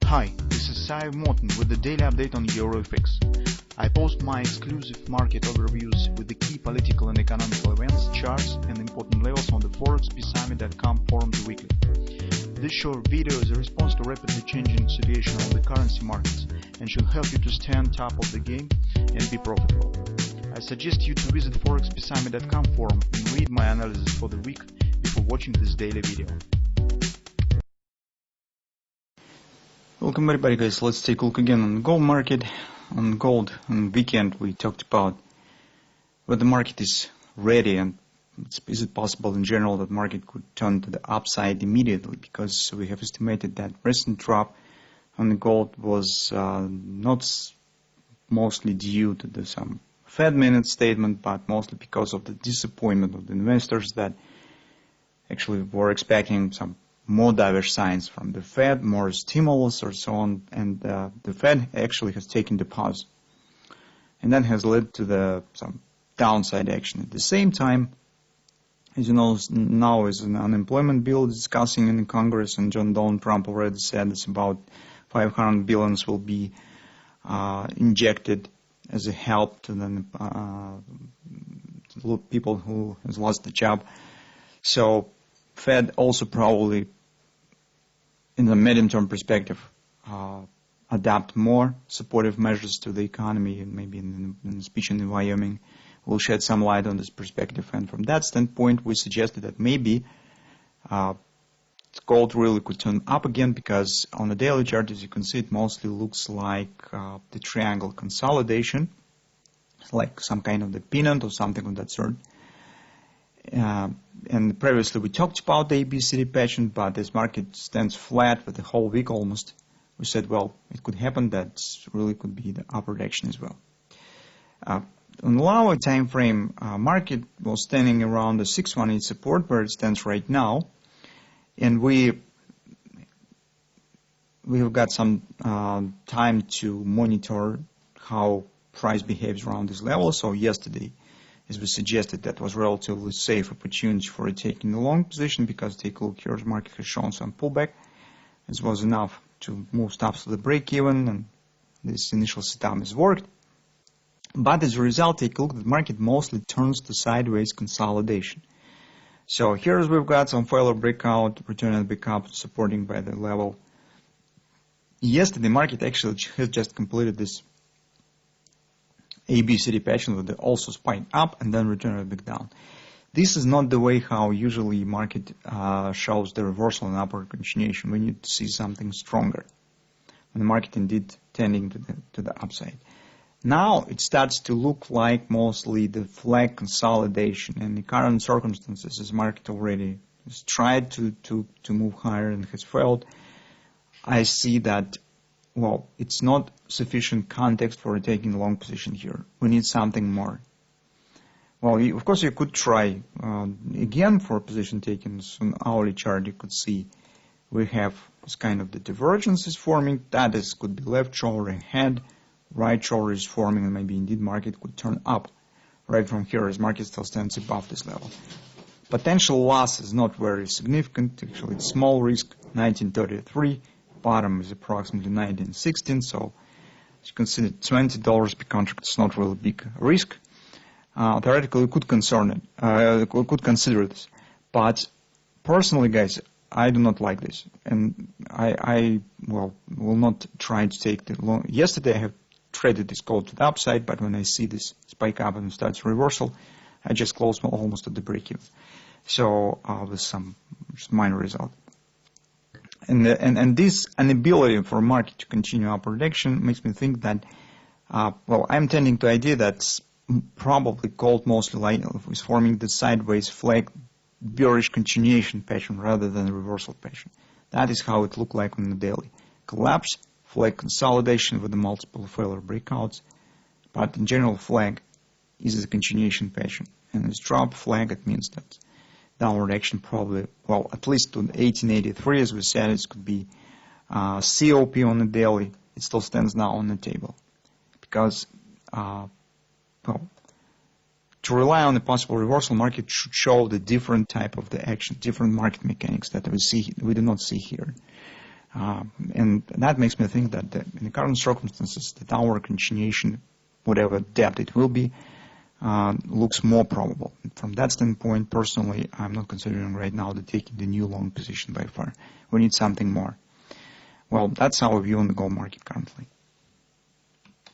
Hi, this is Sive Morten with the daily update on EuroFX. I post my exclusive market overviews with the key political and economical events, charts, and important levels on the ForexPeaceArmy.com forums weekly. This short video is a response to rapidly changing situation on the currency markets and should help you to stay on top of the game and be profitable. I suggest you to visit ForexPeaceArmy.com forum and read my analysis for the week before watching this daily video. Welcome everybody, guys. Let's take a look again on the gold market. On gold on weekend we talked about whether the market is ready and is it possible in general that market could turn to the upside immediately, because we have estimated that recent drop on the gold was not mostly due to some Fed minute statement, but mostly because of the disappointment of the investors that actually were expecting some more diverse signs from the Fed, more stimulus or so on, and the Fed actually has taken the pause, and that has led to some downside action. At the same time, as you know, now is an unemployment bill discussing in Congress, and Donald Trump already said it's about $500 billion will be injected as a help to the people who has lost the job. So Fed also probably, in the medium-term perspective, adapt more supportive measures to the economy, and maybe in the speech in Wyoming will shed some light on this perspective. And from that standpoint, we suggested that maybe gold really could turn up again, because on the daily chart, as you can see, it mostly looks like the triangle consolidation. It's like some kind of the pennant or something of that sort. And previously we talked about the ABCD pattern, but this market stands flat for the whole week almost. We said, well, it could happen that really could be the upper direction as well. On the lower time frame, market was standing around the 618 support where it stands right now, and we have got some time to monitor how price behaves around this level. So yesterday, as we suggested, that was relatively safe opportunity for taking a long position, because take a look here, the market has shown some pullback. This was enough to move stops to the break even, and this initial setup has worked. But as a result, take a look, the market mostly turns to sideways consolidation. So here we've got some failure breakout, return back up, supporting by the level. Yesterday, the market actually has just completed this ABCD pattern with the also spike up and then return back down. This is not the way how usually market shows the reversal and upward continuation. We need to see something stronger, and the market indeed tending to the upside. Now it starts to look like mostly the flag consolidation, and the current circumstances, as market already has tried to move higher and has failed. I see that, well, it's not sufficient context for taking a long position here. We need something more. Well, of course, you could try again for position taking. So on hourly chart, you could see we have this kind of the divergence is forming. That is, could be left shoulder ahead, right shoulder is forming, and maybe indeed market could turn up right from here, as market still stands above this level. Potential loss is not very significant. Actually, it's small risk, 1933. Bottom is approximately 1916, so as you can see, $20 per contract is not really big risk. Theoretically, we could could consider this, but personally, guys, I do not like this, and I will not try to take the long. Yesterday, I have traded this gold to the upside, but when I see this spike up and starts reversal, I just close almost at the break even. So with some just minor result. And this inability for market to continue upward action makes me think that, well, I'm tending to idea that probably gold mostly is forming the sideways flag bearish continuation pattern rather than a reversal pattern. That is how it looked like on the daily. Collapse, flag consolidation with the multiple failure breakouts, but in general flag is a continuation pattern. And this drop flag, it means that downward action probably, well, at least to 1883, as we said, it could be COP on the daily. It still stands now on the table, because well, to rely on a possible reversal, market should show the different type of the action, different market mechanics that we do not see here. And that makes me think that in the current circumstances, the downward continuation, whatever depth it will be, looks more probable. From that standpoint, personally, I'm not considering right now taking the new long position by far. We need something more. Well, that's our view on the gold market currently.